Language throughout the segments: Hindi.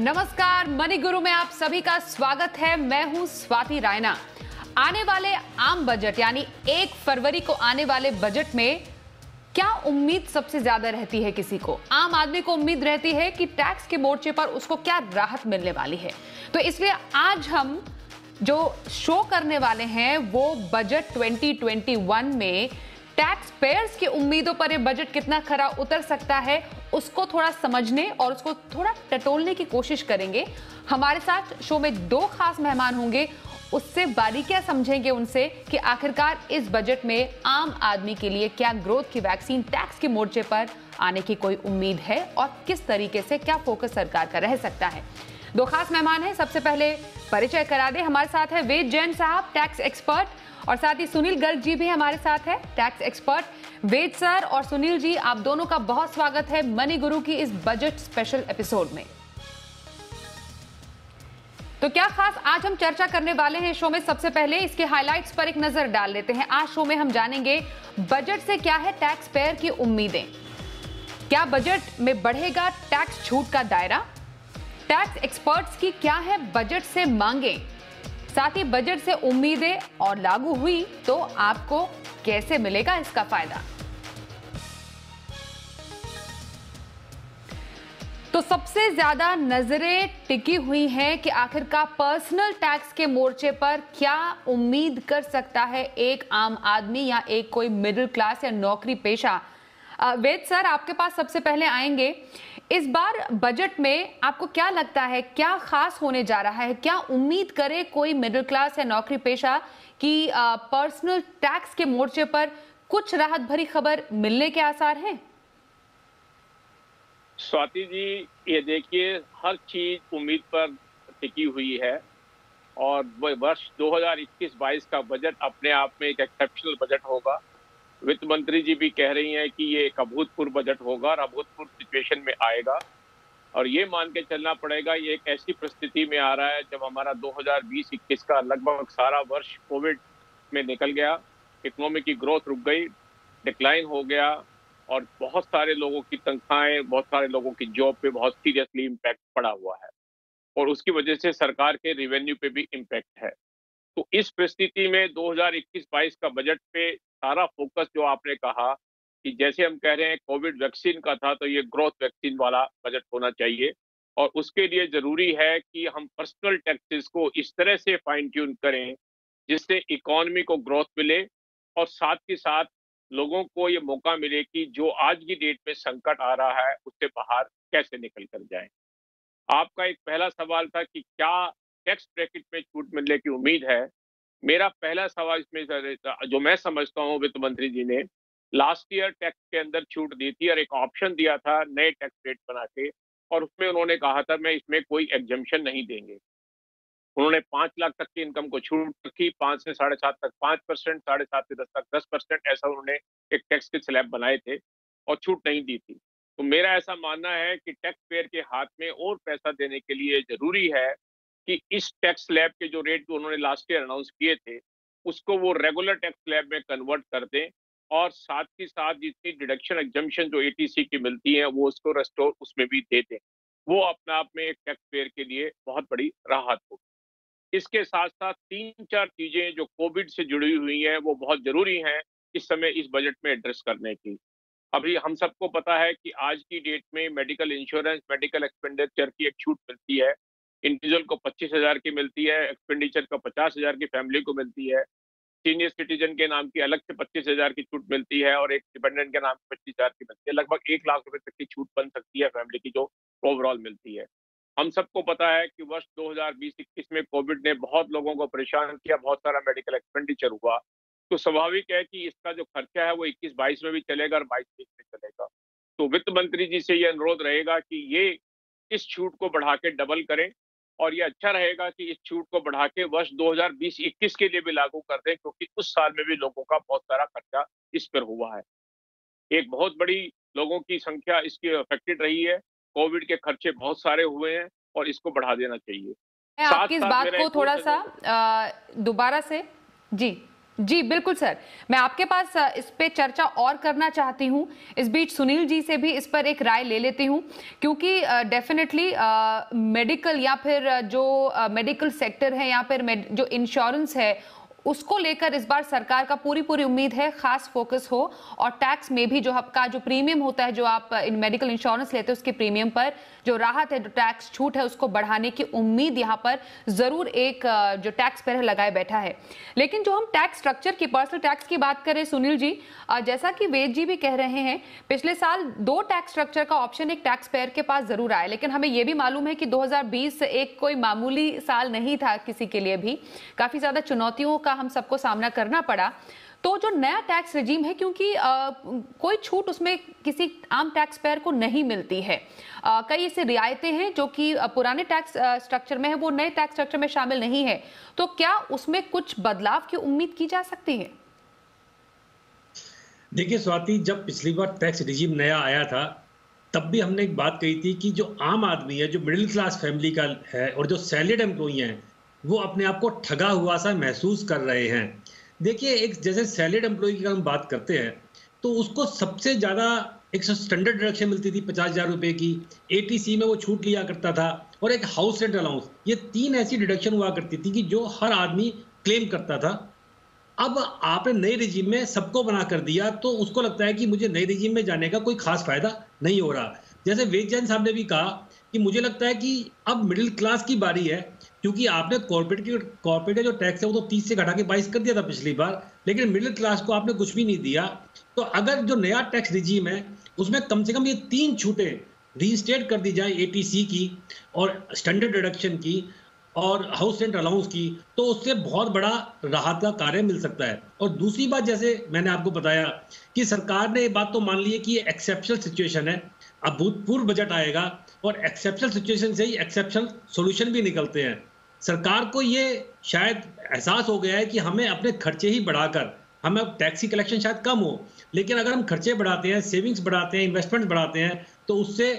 नमस्कार, मनी गुरु में आप सभी का स्वागत है। मैं हूं स्वाति रायना। आने वाले आम बजट यानी 1 फरवरी को आने वाले बजट में क्या उम्मीद सबसे ज्यादा रहती है? किसी को, आम आदमी को उम्मीद रहती है कि टैक्स के मोर्चे पर उसको क्या राहत मिलने वाली है। तो इसलिए आज हम जो शो करने वाले हैं वो बजट 2021 में टैक्स पेयर्स की उम्मीदों पर ये बजट कितना खरा उतर सकता है उसको थोड़ा समझने और उसको थोड़ा टटोलने की कोशिश करेंगे। हमारे साथ शो में 2 खास मेहमान होंगे, उससे बारीकियां समझेंगे उनसे कि आखिरकार इस बजट में आम आदमी के लिए क्या ग्रोथ की वैक्सीन टैक्स के मोर्चे पर आने की कोई उम्मीद है और किस तरीके से क्या फोकस सरकार का रह सकता है। 2 खास मेहमान हैं। सबसे पहले परिचय करा दे, हमारे साथ है वेद जैन साहब, टैक्स एक्सपर्ट, और साथ ही सुनील गर्ग जी भी हमारे साथ है, टैक्स एक्सपर्ट। वेद सर और सुनील जी, आप दोनों का बहुत स्वागत है मनी गुरु की इस बजट स्पेशल एपिसोड में। तो क्या खास आज हम चर्चा करने वाले हैं शो में। सबसे पहले इसके हाइलाइट्स पर एक नजर डाल लेते हैं। आज शो में हम जानेंगे बजट से क्या है टैक्स पेयर की उम्मीदें, क्या बजट में बढ़ेगा टैक्स छूट का दायरा, टैक्स एक्सपर्ट्स की क्या है बजट से मांगे, साथ ही बजट से उम्मीदें और लागू हुई तो आपको कैसे मिलेगा इसका फायदा। तो सबसे ज्यादा नजरें टिकी हुई हैं कि आखिरकार पर्सनल टैक्स के मोर्चे पर क्या उम्मीद कर सकता है एक आम आदमी या एक कोई मिडिल क्लास या नौकरी पेशा। वेद सर, आपके पास सबसे पहले आएंगे। इस बार बजट में आपको क्या लगता है क्या खास होने जा रहा है? क्या उम्मीद करे कोई मिडिल क्लास या नौकरी पेशा कि पर्सनल टैक्स के मोर्चे पर कुछ राहत भरी खबर मिलने के आसार हैं? स्वाति जी, ये देखिए, हर चीज उम्मीद पर टिकी हुई है और वर्ष 2021-22 का बजट अपने आप में एक एक्सेप्शनल बजट होगा। वित्त मंत्री जी भी कह रही हैं कि ये एक अभूतपूर्व बजट होगा और अभूतपूर्व सिचुएशन में आएगा। और ये मान के चलना पड़ेगा, ये एक ऐसी परिस्थिति में आ रहा है जब हमारा 2020-21 का लगभग सारा वर्ष कोविड में निकल गया, इकोनॉमी की ग्रोथ रुक गई, डिक्लाइन हो गया और बहुत सारे लोगों की तनख्वाहें, बहुत सारे लोगों की जॉब पे बहुत सीरियसली इम्पैक्ट पड़ा हुआ है और उसकी वजह से सरकार के रेवेन्यू पे भी इम्पैक्ट है। तो इस परिस्थिति में 2021-22 का बजट पे सारा फोकस, जो आपने कहा कि जैसे हम कह रहे हैं कोविड वैक्सीन का था, तो ये ग्रोथ वैक्सीन वाला बजट होना चाहिए और उसके लिए जरूरी है कि हम पर्सनल टैक्सेस को इस तरह से फाइन ट्यून करें जिससे इकोनॉमी को ग्रोथ मिले और साथ ही साथ लोगों को ये मौका मिले कि जो आज की डेट में संकट आ रहा है उससे बाहर कैसे निकल कर जाए। आपका एक पहला सवाल था कि क्या टैक्स ब्रैकेट में छूट मिलने की उम्मीद है। मेरा पहला सवाल इसमें जो मैं समझता हूँ, वित्त मंत्री जी ने लास्ट ईयर टैक्स के अंदर छूट दी थी और एक ऑप्शन दिया था नए टैक्स रेट बना के, और उसमें उन्होंने कहा था मैं इसमें कोई एग्जम्पशन नहीं देंगे। उन्होंने 5 लाख तक की इनकम को छूट रखी, 5 से 7.5 तक 5%, 7.5 से 10 तक 10%, ऐसा उन्होंने एक टैक्स के स्लैब बनाए थे और छूट नहीं दी थी। तो मेरा ऐसा मानना है कि टैक्स पेयर के हाथ में और पैसा देने के लिए जरूरी है कि इस टैक्स स्लैब के जो रेट उन्होंने लास्ट ईयर अनाउंस किए थे उसको वो रेगुलर टैक्स स्लैब में कन्वर्ट कर दें और साथ ही साथ जितनी डिडक्शन एग्जम्पशन जो एटीसी की मिलती है वो उसको रेस्टोर उसमें भी दे दें। वो अपने आप में एक टैक्स पेयर के लिए बहुत बड़ी राहत होगी। इसके साथ साथ 3-4 चीजें जो कोविड से जुड़ी हुई हैं वो बहुत जरूरी हैं इस समय इस बजट में एड्रेस करने की। अभी हम सबको पता है कि आज की डेट में मेडिकल इंश्योरेंस, मेडिकल एक्सपेंडिचर की एक छूट मिलती है। इंडिविजुअल को 25,000 की मिलती है, एक्सपेंडिचर को 50,000 की फैमिली को मिलती है। सीनियर सिटीजन के नाम की अलग से 25,000 की छूट मिलती है और एक डिपेंडेंट के नाम की 25,000 की मिलती है। लगभग 1 लाख रुपए तक की छूट बन सकती है फैमिली की, जो ओवरऑल मिलती है। हम सबको पता है कि वर्ष 2020-21 में कोविड ने बहुत लोगों को परेशान किया, बहुत सारा मेडिकल एक्सपेंडिचर हुआ। तो स्वाभाविक है कि इसका जो खर्चा है वो 21-22 में भी चलेगा और 22-23 में चलेगा। तो वित्त मंत्री जी से ये अनुरोध रहेगा कि ये इस छूट को बढ़ा के डबल करें और ये अच्छा रहेगा कि इस छूट को बढ़ा के वर्ष 2020-21 के लिए भी लागू कर दें, क्योंकि उस साल में भी लोगों का बहुत सारा खर्चा इस पर हुआ है। एक बहुत बड़ी लोगों की संख्या इसकी अफेक्टेड रही है, कोविड के खर्चे बहुत सारे हुए हैं और इसको बढ़ा देना चाहिए। मैं साथ आपकी इस साथ बात मेरा को एक और थोड़ा सा दोबारा से जी जी बिल्कुल सर, मैं आपके पास इस पे चर्चा और करना चाहती हूँ। इस बीच सुनील जी से भी इस पर एक राय ले लेती हूँ, क्योंकि डेफिनेटली मेडिकल या फिर जो मेडिकल सेक्टर है या फिर जो इंश्योरेंस है उसको लेकर इस बार सरकार का पूरी उम्मीद है खास फोकस हो, और टैक्स में भी जो आपका जो प्रीमियम होता है, जो आप इन मेडिकल इंश्योरेंस लेते हैं उसके प्रीमियम पर जो राहत है, जो टैक्स छूट है, उसको बढ़ाने की उम्मीद यहाँ पर जरूर एक जो टैक्स पेयर लगाए बैठा है। लेकिन जो हम टैक्स स्ट्रक्चर की, पर्सनल टैक्स की बात करें सुनील जी, जैसा कि वेद जी भी कह रहे हैं, पिछले साल 2 टैक्स स्ट्रक्चर का ऑप्शन एक टैक्स पेयर के पास जरूर आया, लेकिन हमें यह भी मालूम है कि 2020 एक कोई मामूली साल नहीं था, किसी के लिए भी काफी ज्यादा चुनौतियों का हम सबको सामना करना पड़ा। तो जो नया टैक्स रेजिम है, क्योंकि कोई छूट उसमें किसी आम टैक्स पेयर को नहीं मिलती है, कई ऐसी रियायतें हैं जो कि पुराने टैक्स स्ट्रक्चर में है, वो नए टैक्स स्ट्रक्चर में शामिल नहीं है, तो क्या उसमें कुछ बदलाव की उम्मीद की जा सकती है? देखिए स्वाति, जब पिछली बार टैक्स रिजीम नया आया था तब भी हमने एक बात कही थी कि जो आम आदमी है, जो मिडिल क्लास फैमिली का है और जो सैलरीड एम्प्लॉई हैं, वो अपने आप को ठगा हुआ सा महसूस कर रहे हैं। देखिए, एक जैसे सैलरीड एम्प्लॉई की हम बात करते हैं तो उसको सबसे ज़्यादा एक स्टैंडर्ड डिडक्शन मिलती थी 50,000 रुपये की, एटीसी में वो छूट लिया करता था, और एक हाउस रेंट अलाउंस, ये 3 ऐसी डिडक्शन हुआ करती थी कि जो हर आदमी क्लेम करता था। अब आपने नए रिजीम में सबको बना कर दिया तो उसको लगता है कि मुझे नए रिजीम में जाने का कोई खास फायदा नहीं हो रहा। जैसे वेद जैन साहब ने भी कहा कि मुझे लगता है कि अब मिडिल क्लास की बारी है, क्योंकि आपने कॉर्पोरेट का जो टैक्स है वो तो 30 से घटा के 22 कर दिया था पिछली बार, लेकिन मिडिल क्लास को आपने कुछ भी नहीं दिया। तो अगर जो नया टैक्स रिजीम है उसमें कम से कम ये 3 छूटें रीस्टेट कर दी जाए, एटीसी की और स्टैंडर्ड डिडक्शन की और हाउस रेंट अलाउंस की, तो उससे बहुत बड़ा राहत का कार्य मिल सकता है। और दूसरी बात, जैसे मैंने आपको बताया कि सरकार ने ये बात तो मान ली है कि ये एक्सेप्शनल सिचुएशन है, अब भूतपूर्व बजट आएगा और एक्सेप्शनल सिचुएशन से ही एक्सेप्शनल सॉल्यूशन भी निकलते हैं। सरकार को ये शायद एहसास हो गया है कि हमें अपने खर्चे ही बढ़ाकर, हमें अब टैक्स की कलेक्शन शायद कम हो, लेकिन अगर हम खर्चे बढ़ाते हैं, सेविंग्स बढ़ाते हैं, इन्वेस्टमेंट बढ़ाते हैं, तो उससे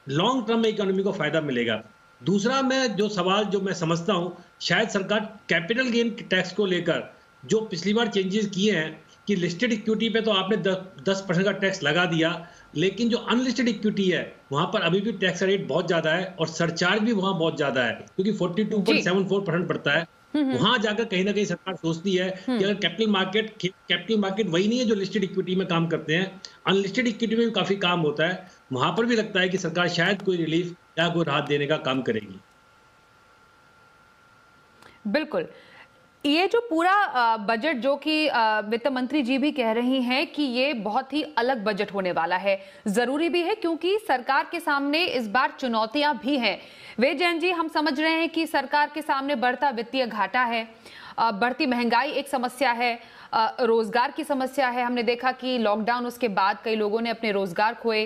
लॉन्ग टर्म में इकोनॉमी को फायदा मिलेगा। दूसरा, मैं जो सवाल जो मैं समझता हूं, शायद सरकार कैपिटल गेन टैक्स को लेकर जो पिछली बार चेंजेस किए हैं कि लिस्टेड इक्विटी पे तो आपने 10% का टैक्स लगा दिया, लेकिन जो अनलिस्टेड इक्विटी है वहां पर अभी भी टैक्स रेट बहुत ज्यादा है और सरचार्ज भी वहां बहुत ज्यादा है, क्योंकि 42.74% पड़ता है। वहां जाकर कहीं ना कहीं सरकार सोचती है कि अगर कैपिटल मार्केट वही नहीं है जो लिस्टेड इक्विटी में काम करते हैं, अनलिस्टेड इक्विटी में भी काफी काम होता है, वहां पर भी लगता है कि सरकार शायद कोई रिलीफ या कोई राहत देने का काम करेगी। बिल्कुल, ये जो पूरा बजट, जो कि वित्त मंत्री जी भी कह रही हैं कि ये बहुत ही अलग बजट होने वाला है, जरूरी भी है क्योंकि सरकार के सामने इस बार चुनौतियां भी हैं। वेद जैन जी, हम समझ रहे हैं कि सरकार के सामने बढ़ता वित्तीय घाटा है, बढ़ती महंगाई एक समस्या है, रोजगार की समस्या है। हमने देखा कि लॉकडाउन उसके बाद कई लोगों ने अपने रोजगार खोए,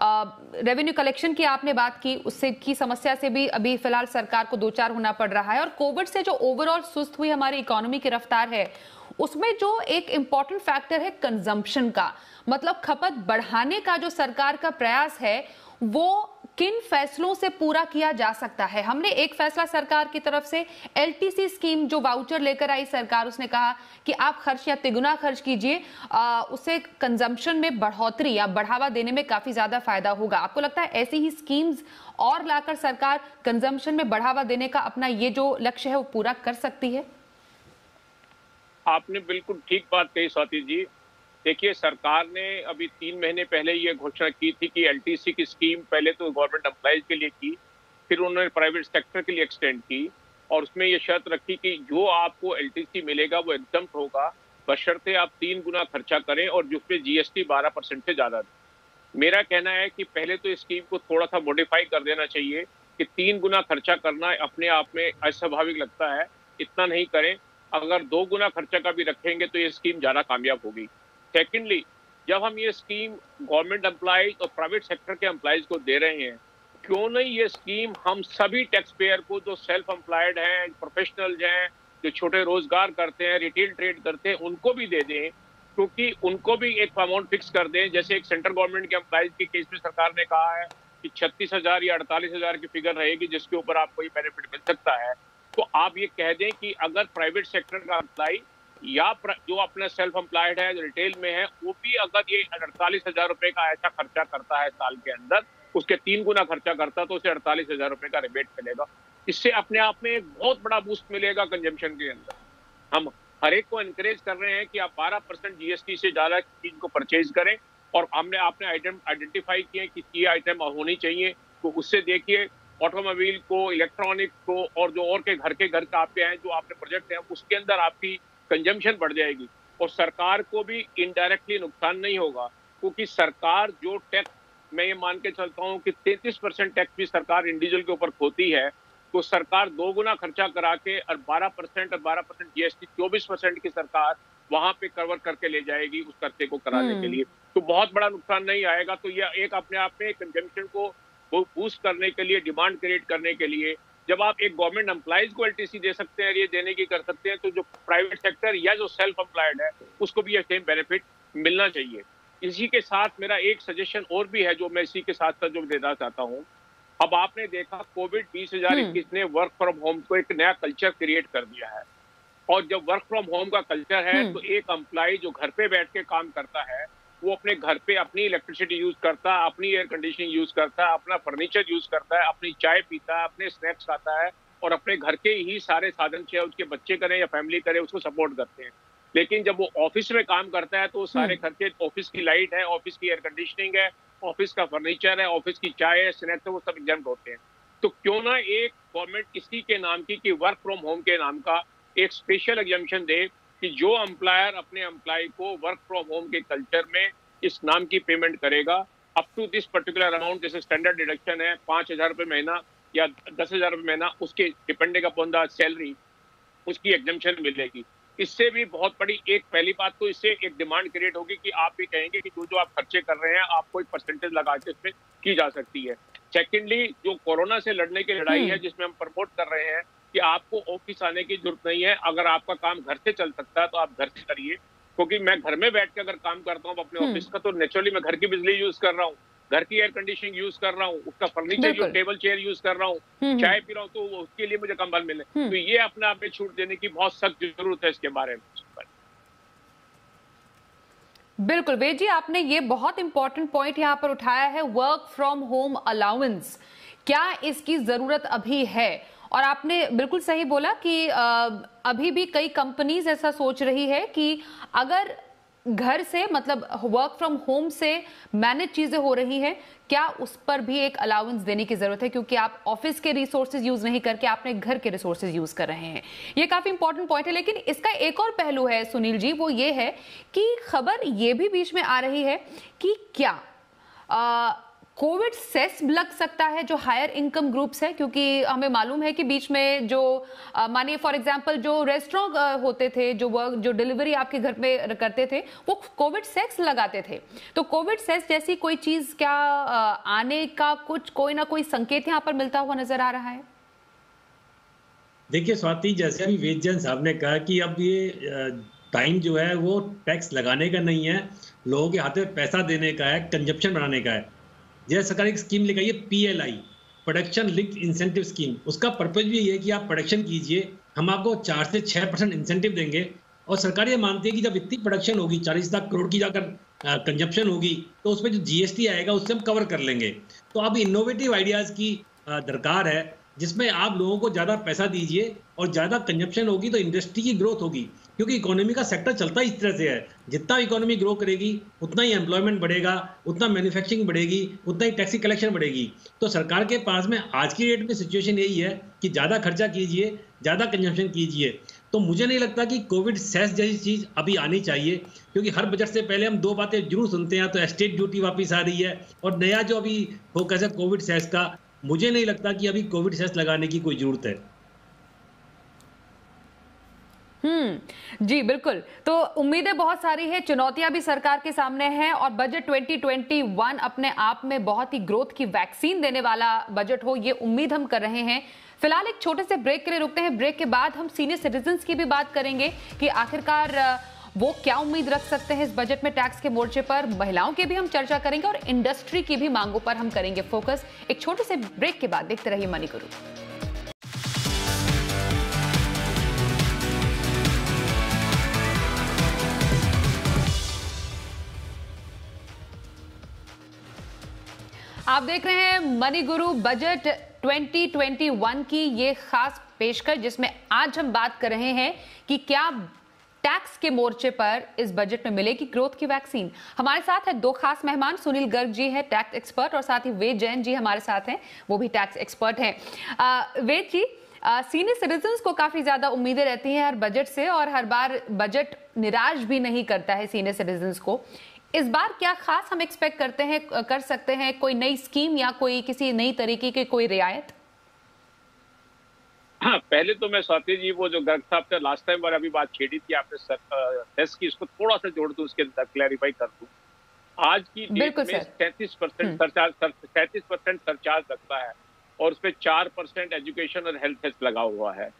रेवेन्यू कलेक्शन की आपने बात की, उससे की समस्या से भी अभी फिलहाल सरकार को दो चार होना पड़ रहा है, और कोविड से जो ओवरऑल सुस्त हुई हमारी इकोनॉमी की रफ्तार है, उसमें जो एक इंपॉर्टेंट फैक्टर है कंजम्पशन का, मतलब खपत बढ़ाने का जो सरकार का प्रयास है, वो किन फैसलों से पूरा किया जा सकता है? हमने एक फैसला सरकार की तरफ से एलटीसी स्कीम जो वाउचर लेकर आई सरकार, उसने कहा कि आप खर्च या तिगुना खर्च कीजिए, उससे कंजम्पशन में बढ़ोतरी या बढ़ावा देने में काफी ज्यादा फायदा होगा। आपको लगता है ऐसी ही स्कीम्स और लाकर सरकार कंजम्पशन में बढ़ावा देने का अपना ये जो लक्ष्य है वो पूरा कर सकती है? आपने बिल्कुल ठीक बात कही स्वाति जी। देखिए, सरकार ने अभी 3 महीने पहले ये घोषणा की थी कि एलटीसी की स्कीम पहले तो गवर्नमेंट एम्प्लॉइज के लिए की, फिर उन्होंने प्राइवेट सेक्टर के लिए एक्सटेंड की, और उसमें ये शर्त रखी कि जो आपको एलटीसी मिलेगा वो एग्जम्प्ट होगा, बशर्ते आप 3 गुना खर्चा करें और जिसमें जीएसटी 12% से ज्यादा दें। मेरा कहना है कि पहले तो इस स्कीम को थोड़ा सा मॉडिफाई कर देना चाहिए कि 3 गुना खर्चा करना अपने आप में अस्वाभाविक लगता है, इतना नहीं करें। अगर 2 गुना खर्चा का भी रखेंगे तो ये स्कीम ज्यादा कामयाब होगी। सेकेंडली, जब हम ये स्कीम गवर्नमेंट एम्प्लॉइज और प्राइवेट सेक्टर के एम्प्लॉइज को दे रहे हैं, क्यों नहीं ये स्कीम हम सभी टैक्स पेयर को, जो सेल्फ एम्प्लॉयड हैं, प्रोफेशनल्स हैं, जो छोटे रोजगार करते हैं, रिटेल ट्रेड करते हैं, उनको भी दे दें, क्योंकि उनको भी एक अमाउंट फिक्स कर दें। जैसे एक सेंट्रल गवर्नमेंट के एम्प्लॉइज के केस में सरकार ने कहा है कि 36,000 या 48,000 की फिगर रहेगी जिसके ऊपर आपको ये बेनिफिट मिल सकता है। तो आप ये कह दें कि अगर प्राइवेट सेक्टर का एम्प्लॉय या जो अपना सेल्फ एम्प्लॉयड है, जो रिटेल में है, वो भी अगर ये 48,000 रुपए का ऐसा खर्चा करता है साल के अंदर, उसके 3 गुना खर्चा करता है, तो उसे 48,000 रुपए का रिबेट मिलेगा। इससे अपने आप में एक बहुत बड़ा बूस्ट मिलेगा कंजम्पशन के अंदर। हम हर एक को एनकरेज कर रहे हैं कि आप 12% जीएसटी से ज्यादा चीज को परचेज करें, और आपने आइटम आइडेंटिफाई किए कि ये आइटम होनी चाहिए, तो उससे देखिए ऑटोमोबाइल को, इलेक्ट्रॉनिक को, और जो और के घर का आपके हैं, जो आपने प्रोजेक्ट है, उसके अंदर आपकी कंजम्पशन बढ़ जाएगी। और सरकार को भी इनडायरेक्टली नुकसान नहीं होगा, क्योंकि सरकार जो टैक्स, मैं ये मान के चलता हूँ कि 33% टैक्स भी सरकार इंडिविजुअल के ऊपर खोती है, तो सरकार 2 गुना खर्चा करा के और 12% जीएसटी 24% की सरकार वहां पे कवर करके ले जाएगी उस खर्चे को कराने के लिए। तो बहुत बड़ा नुकसान नहीं आएगा। तो यह एक अपने आप में कंजम्पशन को बूस्ट करने के लिए, डिमांड क्रिएट करने के लिए, जब आप एक गवर्नमेंट एम्प्लॉइज को एलटीसी दे सकते हैं, ये देने की कर सकते हैं, तो जो प्राइवेट सेक्टर या जो सेल्फ एम्प्लॉयड है उसको भी ये सेम बेनिफिट मिलना चाहिए। इसी के साथ मेरा एक सजेशन और भी है, जो मैं इसी के साथ साथ जो देना चाहता हूँ। अब आपने देखा कोविड 2021 ने वर्क फ्रॉम होम को एक नया कल्चर क्रिएट कर दिया है, और जब वर्क फ्रॉम होम का कल्चर है, तो एक एम्प्लॉय जो घर पे बैठ के काम करता है, वो अपने घर पे अपनी इलेक्ट्रिसिटी यूज करता है, अपनी एयर कंडीशनिंग यूज करता है, अपना फर्नीचर यूज करता है, अपनी चाय पीता है, अपने स्नैक्स खाता है, और अपने घर के ही सारे साधन, चाहे उसके बच्चे करें या फैमिली करे, उसको सपोर्ट करते हैं। लेकिन जब वो ऑफिस में काम करता है, तो सारे खर्चे, ऑफिस की लाइट है, ऑफिस की एयर कंडीशनिंग है, ऑफिस का फर्नीचर है, ऑफिस की चाय है, स्नैक्स है, वो सब एग्जाम्प्ट होते हैं। तो क्यों ना एक गवर्नमेंट इसी के नाम की, कि वर्क फ्रॉम होम के नाम का एक स्पेशल एग्जाम्पशन दे, कि जो एम्प्लॉयर अपने एम्प्लॉय को वर्क फ्रॉम होम के कल्चर में इस नाम की पेमेंट करेगा, up to this particular amount, जैसे स्टैंडर्ड डिडक्शन है 5,000 रुपये महीना या 10,000 रुपये महीना, उसके डिपेंडिंग अपॉन द सैलरी उसकी एग्जाम्पशन मिलेगी। इससे भी बहुत बड़ी एक पहली बात, तो इससे एक डिमांड क्रिएट होगी कि आप भी कहेंगे कि जो आप खर्चे कर रहे हैं, आपको एक परसेंटेज लगा के इसमें की जा सकती है। सेकेंडली, जो कोरोना से लड़ने की लड़ाई है, जिसमें हम प्रमोट कर रहे हैं कि आपको ऑफिस आने की जरूरत नहीं है, अगर आपका काम घर से चल सकता है तो आप घर से करिए। क्योंकि मैं घर में बैठ के अगर काम करता हूँ अपने ऑफिस का, तो नेचुरली मैं घर की बिजली यूज कर रहा हूँ, घर की एयर कंडीशनिंग यूज कर रहा हूँ, उसका फर्नीचर जो टेबल चेयर यूज कर रहा हूँ, चाय पी रहा हूँ, तो उसके लिए मुझे कंबल मिले। तो ये अपने आप में छूट देने की बहुत सख्त जरूरत है इसके बारे में। बिल्कुल वेद जी, आपने ये बहुत इंपॉर्टेंट पॉइंट यहाँ पर उठाया है, वर्क फ्रॉम होम अलाउंस, क्या इसकी जरूरत अभी है? और आपने बिल्कुल सही बोला कि अभी भी कई कंपनीज ऐसा सोच रही है कि अगर घर से, मतलब वर्क फ्रॉम होम से मैनेज चीजें हो रही हैं, क्या उस पर भी एक अलाउंस देने की जरूरत है, क्योंकि आप ऑफिस के रिसोर्सेज यूज नहीं करके आपने घर के रिसोर्सेज यूज कर रहे हैं। ये काफी इंपॉर्टेंट पॉइंट है। लेकिन इसका एक और पहलू है सुनील जी, वो ये है कि खबर ये भी बीच में आ रही है कि क्या कोविड सेस लग सकता है जो हायर इनकम ग्रुप्स है, क्योंकि हमें मालूम है कि बीच में जो मानिए फॉर एग्जांपल जो रेस्टोरेंट होते थे, जो डिलीवरी आपके घर पे करते थे, वो कोविड सेस लगाते थे। तो कोविड सेस जैसी कोई चीज क्या आने का कोई ना कोई संकेत यहाँ पर मिलता हुआ नजर आ रहा है? देखिए स्वाति, जैसे अभी वेद जैन साहब ने कहा कि अब ये टाइम जो है वो टैक्स लगाने का नहीं है, लोगों के हाथ में पैसा देने का है, कंजप्शन बढ़ाने का है। जैसे सरकार एक स्कीम लेकर आई है PLI, production linked incentive scheme. उसका पर्पज भी ये है कि आप प्रोडक्शन कीजिए, हम आपको 4 से 6% इंसेंटिव देंगे। और सरकार ये मानती है कि जब इतनी प्रोडक्शन होगी, 40 लाख करोड़ की जाकर कंजप्शन होगी, तो उसमें जो GST आएगा उससे हम कवर कर लेंगे। तो अब इनोवेटिव आइडियाज की दरकार है, जिसमें आप लोगों को ज़्यादा पैसा दीजिए और ज़्यादा कंजप्शन होगी तो इंडस्ट्री की ग्रोथ होगी। क्योंकि इकोनॉमी का सेक्टर चलता इस तरह से है, जितना इकोनॉमी ग्रो करेगी उतना ही एम्प्लॉयमेंट बढ़ेगा, उतना मैन्युफैक्चरिंग बढ़ेगी, उतना ही टैक्सी कलेक्शन बढ़ेगी। तो सरकार के पास में आज की डेट में सिचुएशन यही है कि ज़्यादा खर्चा कीजिए, ज़्यादा कंजप्शन कीजिए। तो मुझे नहीं लगता कि कोविड सेस जैसी चीज़ अभी आनी चाहिए, क्योंकि हर बजट से पहले हम 2 बातें जरूर सुनते हैं, तो एस्टेट ड्यूटी वापस आ रही है और नया जो अभी फोकस है कोविड सेस का। मुझे नहीं लगता कि अभी कोविड सेस लगाने की कोई जरूरत है। जी बिल्कुल। तो उम्मीदें बहुत सारी है, चुनौतियां भी सरकार के सामने हैं, और बजट 2021 अपने आप में बहुत ही ग्रोथ की वैक्सीन देने वाला बजट हो, ये उम्मीद हम कर रहे हैं। फिलहाल एक छोटे से ब्रेक के लिए रुकते हैं। ब्रेक के बाद हम सीनियर सिटीजन्स की भी बात करेंगे कि आखिरकार वो क्या उम्मीद रख सकते हैं इस बजट में टैक्स के मोर्चे पर। महिलाओं की भी हम चर्चा करेंगे और इंडस्ट्री की भी मांगों पर हम करेंगे फोकस। एक छोटे से ब्रेक के बाद देखते रहिए मनी गुरु। आप देख रहे हैं मनी गुरु बजट 2021 की ये खास पेशकश, जिसमें आज हम बात कर रहे हैं कि क्या टैक्स के मोर्चे पर इस बजट में मिलेगी ग्रोथ की वैक्सीन। हमारे साथ है दो खास मेहमान, सुनील गर्ग जी हैं टैक्स एक्सपर्ट और साथ ही वेद जैन जी हमारे साथ हैं, वो भी टैक्स एक्सपर्ट हैं। वेद जी, सीनियर सिटीजन्स को काफी ज्यादा उम्मीदें रहती हैं हर बजट से और हर बार बजट निराश भी नहीं करता है सीनियर सिटीजन्स को। इस बार क्या खास हम एक्सपेक्ट करते हैं, कर सकते हैं? कोई नई स्कीम या कोई किसी नई तरीके की कोई रियायत? हाँ, पहले तो मैं स्वाति जी, वो जो गर्ग साहब ने लास्ट टाइम बार अभी बात छेड़ी थी आपने सेस की, इसको थोड़ा सा जोड़ दूं, उसके अंदर क्लैरिफाई कर दूं। आज की डेट में 37% सरचार्ज लगता है और उसपे 4% एजुकेशन और हेल्थ सेस लगा हुआ है।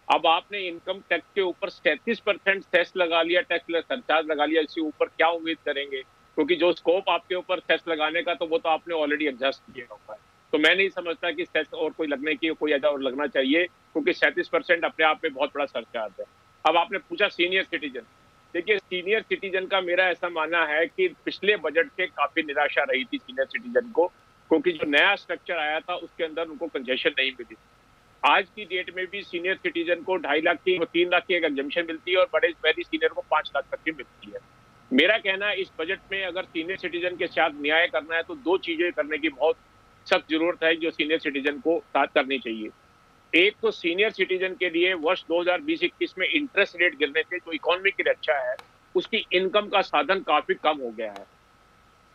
अब आपने इनकम टैक्स के ऊपर 37% सेस लगा लिया, टैक्स सरचार्ज लगा लिया, इससे ऊपर क्या उम्मीद करेंगे? क्योंकि जो स्कोप आपके ऊपर सेस लगाने का, तो वो तो आपने ऑलरेडी एडजस्ट किया हुआ है। तो मैं नहीं समझता कि सेस और कोई लगने की कोई वजह और लगना चाहिए, क्योंकि 37% अपने आप में बहुत बड़ा सरचार्ज है। अब आपने पूछा सीनियर सिटीजन, देखिए सीनियर सिटीजन का मेरा ऐसा मानना है कि पिछले बजट से काफी निराशा रही थी सीनियर सिटीजन को, क्योंकि जो नया स्ट्रक्चर आया था उसके अंदर उनको कंसेशन नहीं मिली। आज की डेट में भी सीनियर सिटीजन को 2.5 लाख की 3 लाख की एक एग्जम्पशन मिलती है और बड़े वेरी सीनियर को 5 लाख तक की मिलती है। मेरा कहना है इस बजट में अगर सीनियर सिटीजन के साथ न्याय करना है तो दो चीजें करने की बहुत सख्त जरूरत है जो सीनियर सिटीजन को साथ करनी चाहिए। एक तो सीनियर सिटीजन के लिए वर्ष 2020-21 में इंटरेस्ट रेट गिरने से जो इकोनॉमी के लिए अच्छा है, उसकी इनकम का साधन काफी कम हो गया है।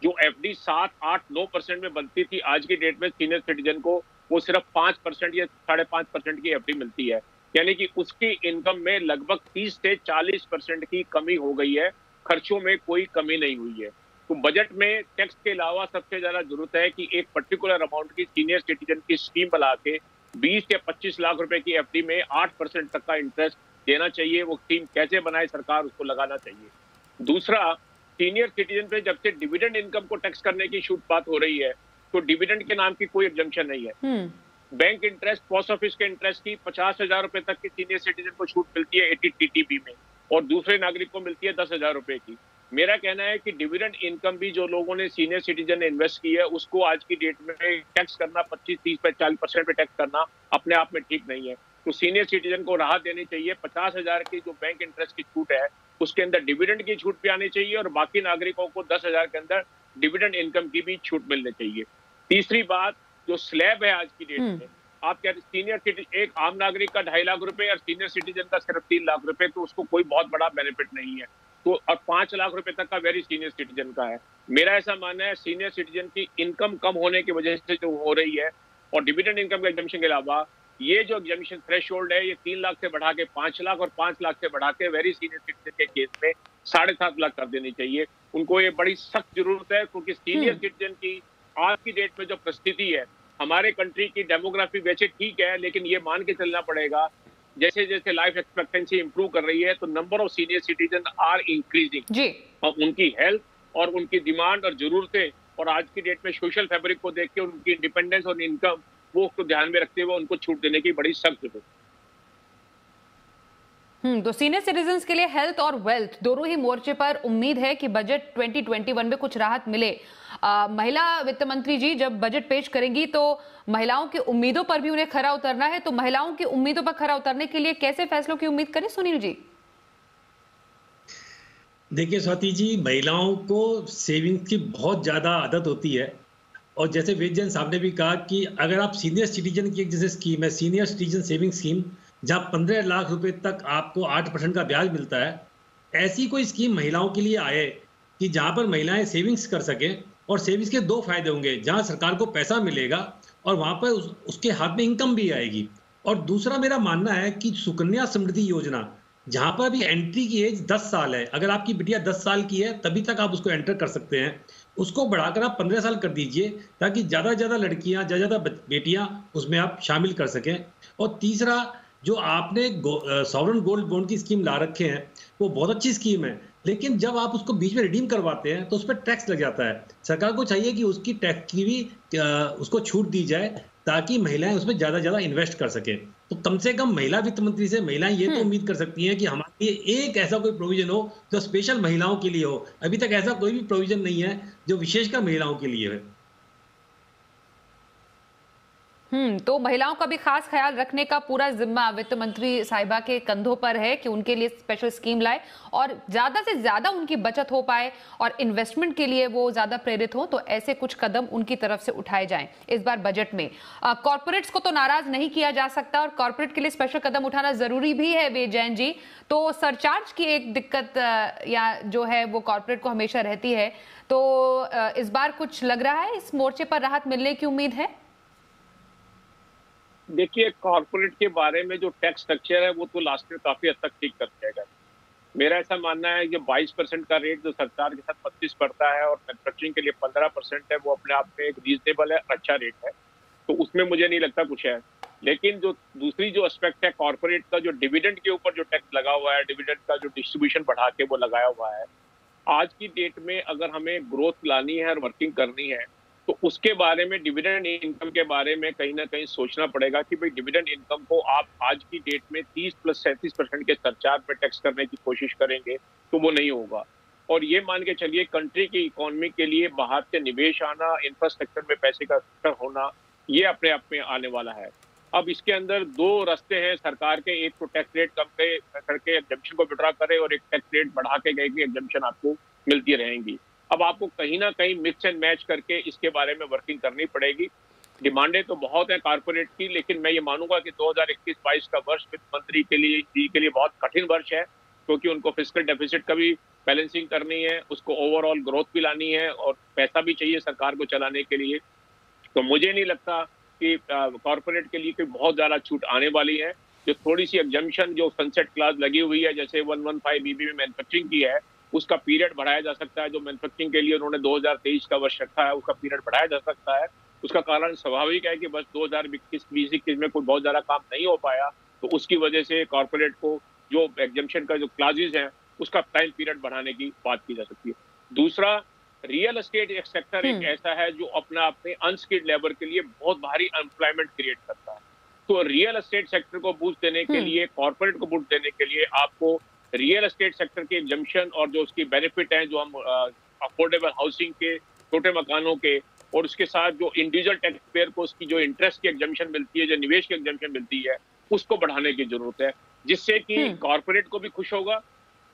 जो एफडी 7, 8, 9% में बनती थी, आज की डेट में सीनियर सिटीजन को वो सिर्फ 5% या 5.5% की एफडी मिलती है, यानी कि उसकी इनकम में लगभग 30 से 40% की कमी हो गई है। खर्चों में कोई कमी नहीं हुई है। तो बजट में टैक्स के अलावा सबसे ज्यादा जरूरत है कि एक पर्टिकुलर अमाउंट की सीनियर सिटीजन की स्कीम बना के 20 या 25 लाख रुपए की एफडी में 8% तक का इंटरेस्ट देना चाहिए। वो स्कीम कैसे बनाए सरकार, उसको लगाना चाहिए। दूसरा, सीनियर सिटीजन पे जब से डिविडेंड इनकम को टैक्स करने की छूट बात हो रही है, तो डिविडेंड के नाम की कोई एग्जम्पशन नहीं है। बैंक इंटरेस्ट, पोस्ट ऑफिस के इंटरेस्ट की 50,000 रुपए तक की सीनियर सिटीजन को छूट मिलती है 80 टीटीबी में, और दूसरे नागरिक को मिलती है 10,000 रुपए की। मेरा कहना है कि डिविडेंड इनकम भी जो लोगों ने सीनियर सिटीजन ने इन्वेस्ट की है, उसको आज की डेट में टैक्स करना 25, 30 पे 40% पे टैक्स करना अपने आप में ठीक नहीं है। तो सीनियर सिटीजन को राहत देनी चाहिए। 50,000 की जो बैंक इंटरेस्ट की छूट है, उसके अंदर डिविडेंड की छूट भी आनी चाहिए और बाकी नागरिकों को 10,000 के अंदर डिविडेंड इनकम की भी छूट मिलनी चाहिए। तीसरी बात, जो स्लैब है आज की डेट में, आप कह रहे सीनियर सिटीजन, एक आम नागरिक का 2.5 लाख रुपए और सीनियर सिटीजन का सिर्फ 3 लाख रुपए, तो उसको कोई बहुत बड़ा बेनिफिट नहीं है। तो और 5 लाख रुपए तक का वेरी सीनियर सिटीजन का है। मेरा ऐसा मानना है सीनियर सिटीजन की इनकम कम होने की वजह से जो हो रही है, और डिविडेंड इनकम के एग्जम्पशन के अलावा ये जो एग्जम्पशन थ्रेशोल्ड है, ये 3 लाख से बढ़ा के 5 लाख और 5 लाख से बढ़ा के वेरी सीनियर सिटीजन के केस में 7.5 लाख कर देनी चाहिए। उनको ये बड़ी सख्त जरूरत है, क्योंकि सीनियर सिटीजन की आज की डेट में जो परिस्थिति है, हमारे कंट्री की डेमोग्राफी वैसे ठीक है, लेकिन ये मान के चलना पड़ेगा जैसे जैसे लाइफ एक्सपेक्टेंसी इंप्रूव कर रही है, तो number of senior citizen are increasing जी। और उनकी हेल्थ और उनकी डिमांड और जरूरतें और आज की डेट में सोशल फैब्रिक को देख के उनकी इंडिपेंडेंस और इनकम वो को ध्यान में रखते हुए उनको छूट देने की बड़ी सख्त जरूरत है। तो सीनियर सिटीजन्स के लिए हेल्थ और वेल्थ दोनों ही मोर्चे पर उम्मीद है कि बजट 2021 में कुछ राहत मिले। महिला वित्त मंत्री जी जब बजट पेश करेंगी तो महिलाओं की उम्मीदों पर भी उन्हें खरा उतरना है, तो महिलाओं की उम्मीदों पर खरा उतरने के लिए कैसे फैसलों की उम्मीद करें सुनील जी? देखिए स्वाति जी, महिलाओं को सेविंग्स की बहुत ज्यादा आदत होती है, और जैसे वेद जैन साहब ने भी कहा कि अगर आप सीनियर सिटीजन की एक जैसे स्कीम है, सीनियर सिटीजन सेविंग स्कीम, जहां 15 लाख रुपए तक आपको 8% का ब्याज मिलता है, ऐसी कोई स्कीम महिलाओं के लिए आए कि जहां पर महिलाएं सेविंग्स कर सकें। और सेविंग्स के दो फायदे होंगे, जहां सरकार को पैसा मिलेगा और वहां पर उसके हाथ में इनकम भी आएगी। और दूसरा मेरा मानना है कि सुकन्या समृद्धि योजना, जहां पर अभी एंट्री की एज 10 साल है, अगर आपकी बिटिया 10 साल की है तभी तक आप उसको एंटर कर सकते हैं, उसको बढ़ाकर आप 15 साल कर दीजिए, ताकि ज़्यादा से ज़्यादा लड़कियां, ज़्यादा बेटियां उसमें आप शामिल कर सकें। और तीसरा, जो आपने सॉवरेन गोल्ड बॉन्ड की स्कीम ला रखे हैं, वो बहुत अच्छी स्कीम है, लेकिन जब आप उसको बीच में रिडीम करवाते हैं तो उस पर टैक्स लग जाता है। सरकार को चाहिए कि उसकी टैक्स की भी उसको छूट दी जाए, ताकि महिलाएं उसमें ज़्यादा ज़्यादा इन्वेस्ट कर सकें। तो कम से कम महिला वित्त मंत्री से महिलाएं ये तो उम्मीद कर सकती हैं कि हमारे लिए एक ऐसा कोई प्रोविजन हो जो स्पेशल महिलाओं के लिए हो। अभी तक ऐसा कोई भी प्रोविजन नहीं है जो विशेषकर महिलाओं के लिए है। तो महिलाओं का भी खास ख्याल रखने का पूरा जिम्मा वित्त मंत्री साहिबा के कंधों पर है कि उनके लिए स्पेशल स्कीम लाए और ज्यादा से ज्यादा उनकी बचत हो पाए और इन्वेस्टमेंट के लिए वो ज्यादा प्रेरित हो, तो ऐसे कुछ कदम उनकी तरफ से उठाए जाएं इस बार बजट में। कॉर्पोरेट्स को तो नाराज नहीं किया जा सकता और कॉर्पोरेट के लिए स्पेशल कदम उठाना जरूरी भी है। वे जैन जी, तो सरचार्ज की एक दिक्कत या जो है वो कॉर्पोरेट को हमेशा रहती है, तो इस बार कुछ लग रहा है इस मोर्चे पर राहत मिलने की उम्मीद है? देखिए, कॉर्पोरेट के बारे में जो टैक्स स्ट्रक्चर है वो तो लास्ट में काफी हद तक ठीक कर जाएगा। मेरा ऐसा मानना है कि 22% का रेट जो सरकार के साथ 25 पड़ता है और मैन्युफैक्चरिंग के लिए 15% है, वो अपने आप में एक रीजनेबल है, अच्छा रेट है, तो उसमें मुझे नहीं लगता कुछ है। लेकिन जो दूसरी जो एस्पेक्ट है कॉर्पोरेट का, जो डिविडेंड के ऊपर जो टैक्स लगा हुआ है, डिविडेंड का जो डिस्ट्रीब्यूशन बढ़ा के वो लगाया हुआ है, आज की डेट में अगर हमें ग्रोथ लानी है और वर्किंग करनी है तो उसके बारे में, डिविडेंड इनकम के बारे में कहीं ना कहीं सोचना पड़ेगा कि भाई डिविडेंड इनकम को आप आज की डेट में 30 + 37% के सरचार्ज पे टैक्स करने की कोशिश करेंगे तो वो नहीं होगा। और ये मान के चलिए, कंट्री की इकोनॉमी के लिए बाहर से निवेश आना, इंफ्रास्ट्रक्चर में पैसे का होना, ये अपने आप में आने वाला है। अब इसके अंदर दो रास्ते हैं सरकार के, एक तो टैक्स रेट कम करके एग्जम्पशन को विड्रॉ करे और एक टैक्स रेट बढ़ा के गए कि एग्जम्पशन आपको मिलती रहेंगी। अब आपको कहीं ना कहीं मिक्स एंड मैच करके इसके बारे में वर्किंग करनी पड़ेगी। डिमांडें तो बहुत है कॉर्पोरेट की, लेकिन मैं ये मानूंगा कि 2021-22 का वर्ष वित्त मंत्री के लिए बहुत कठिन वर्ष है, क्योंकि उनको फिस्कल डेफिसिट का भी बैलेंसिंग करनी है, उसको ओवरऑल ग्रोथ भी लानी है और पैसा भी चाहिए सरकार को चलाने के लिए। तो मुझे नहीं लगता कि कॉर्पोरेट के लिए कोई बहुत ज्यादा छूट आने वाली है। जो थोड़ी सी एग्जम्पशन जो सनसेट क्लास लगी हुई है, जैसे 115BB में मैन्युफैक्चरिंग की है, उसका पीरियड बढ़ाया जा सकता है। जो मैन्युफैक्चरिंग के लिए उन्होंने 2023 का वर्ष रखा है, उसका पीरियड बढ़ाया जा सकता है। उसका कारण स्वाभाविक है कि बस 2021 में कोई बहुत ज्यादा काम नहीं हो पाया, तो उसकी वजह से कॉर्पोरेट को जो एग्जम्पशन का जो क्लासेज हैं उसका टाइम पीरियड बढ़ाने की बात की जा सकती है। दूसरा, रियल एस्टेट एक सेक्टर एक ऐसा है जो अपने आप में अनस्किल्ड लेबर के लिए बहुत भारी एम्प्लॉयमेंट क्रिएट करता है। तो रियल एस्टेट सेक्टर को बूस्ट देने के लिए, कॉर्पोरेट को बूस्ट देने के लिए आपको रियल एस्टेट सेक्टर के एग्जम्पशन और जो उसकी बेनिफिट हैं, जो हम अफोर्डेबल हाउसिंग के, छोटे मकानों के, और उसके साथ जो इंडिविजुअल टैक्स पेयर को उसकी जो इंटरेस्ट की एग्जम्पशन मिलती है, जो निवेश की एग्जम्पशन मिलती है, उसको बढ़ाने की जरूरत है, जिससे कि कॉर्पोरेट को भी खुश होगा,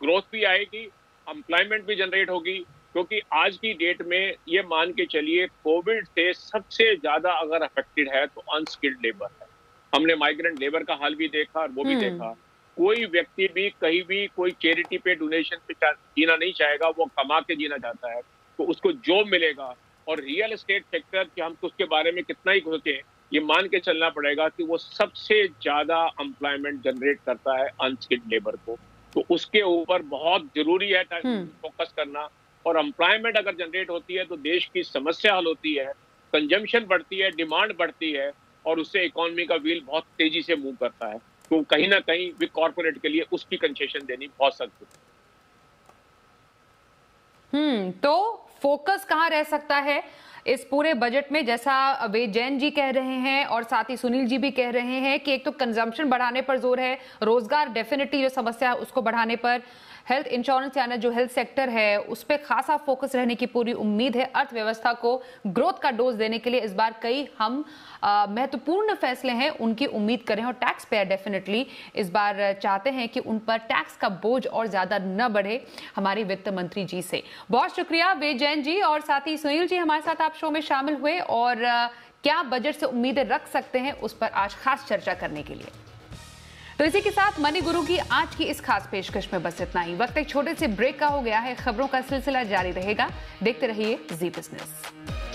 ग्रोथ भी आएगी, एम्प्लॉयमेंट भी जनरेट होगी। क्योंकि आज की डेट में ये मान के चलिए, कोविड से सबसे ज्यादा अगर अफेक्टेड है तो अनस्किल्ड लेबर है। हमने माइग्रेंट लेबर का हाल भी देखा और वो भी देखा। कोई व्यक्ति भी कहीं भी कोई चैरिटी पे, डोनेशन पे जीना नहीं चाहेगा, वो कमा के जीना चाहता है, तो उसको जॉब मिलेगा। और रियल एस्टेट सेक्टर कि हम तो उसके बारे में कितना ही सोचें, ये मान के चलना पड़ेगा कि वो सबसे ज्यादा एम्प्लॉयमेंट जनरेट करता है अनस्किल्ड लेबर को। तो उसके ऊपर बहुत जरूरी है फोकस करना। और एम्प्लॉयमेंट अगर जनरेट होती है तो देश की समस्या हल होती है, कंजम्पशन बढ़ती है, डिमांड बढ़ती है, और उससे इकोनॉमी का व्हील बहुत तेजी से मूव करता है। तो कहीं ना कहीं भी कॉर्पोरेट के लिए उसकी कंसेशन देनी बहुत सख्त है। तो फोकस कहां रह सकता है इस पूरे बजट में? जैसा वे जैन जी कह रहे हैं और साथ ही सुनील जी भी कह रहे हैं कि एक तो कंजम्पशन बढ़ाने पर जोर है, रोजगार डेफिनेटली जो समस्या है उसको बढ़ाने पर, हेल्थ इंश्योरेंस यानी जो हेल्थ सेक्टर है उस पर खासा फोकस रहने की पूरी उम्मीद है। अर्थव्यवस्था को ग्रोथ का डोज देने के लिए इस बार कई हम महत्वपूर्ण फैसले हैं उनकी उम्मीद करें। और टैक्स पेयर डेफिनेटली इस बार चाहते हैं कि उन पर टैक्स का बोझ और ज्यादा न बढ़े हमारी वित्त मंत्री जी से। बहुत शुक्रिया वे जैन जी और साथ ही सुनील जी, हमारे साथ आप शो में शामिल हुए और क्या बजट से उम्मीदें रख सकते हैं उस पर आज खास चर्चा करने के लिए। तो इसी के साथ मनी गुरु की आज की इस खास पेशकश में बस इतना ही। वक्त एक छोटे से ब्रेक का हो गया है, खबरों का सिलसिला जारी रहेगा। देखते रहिए जी बिजनेस।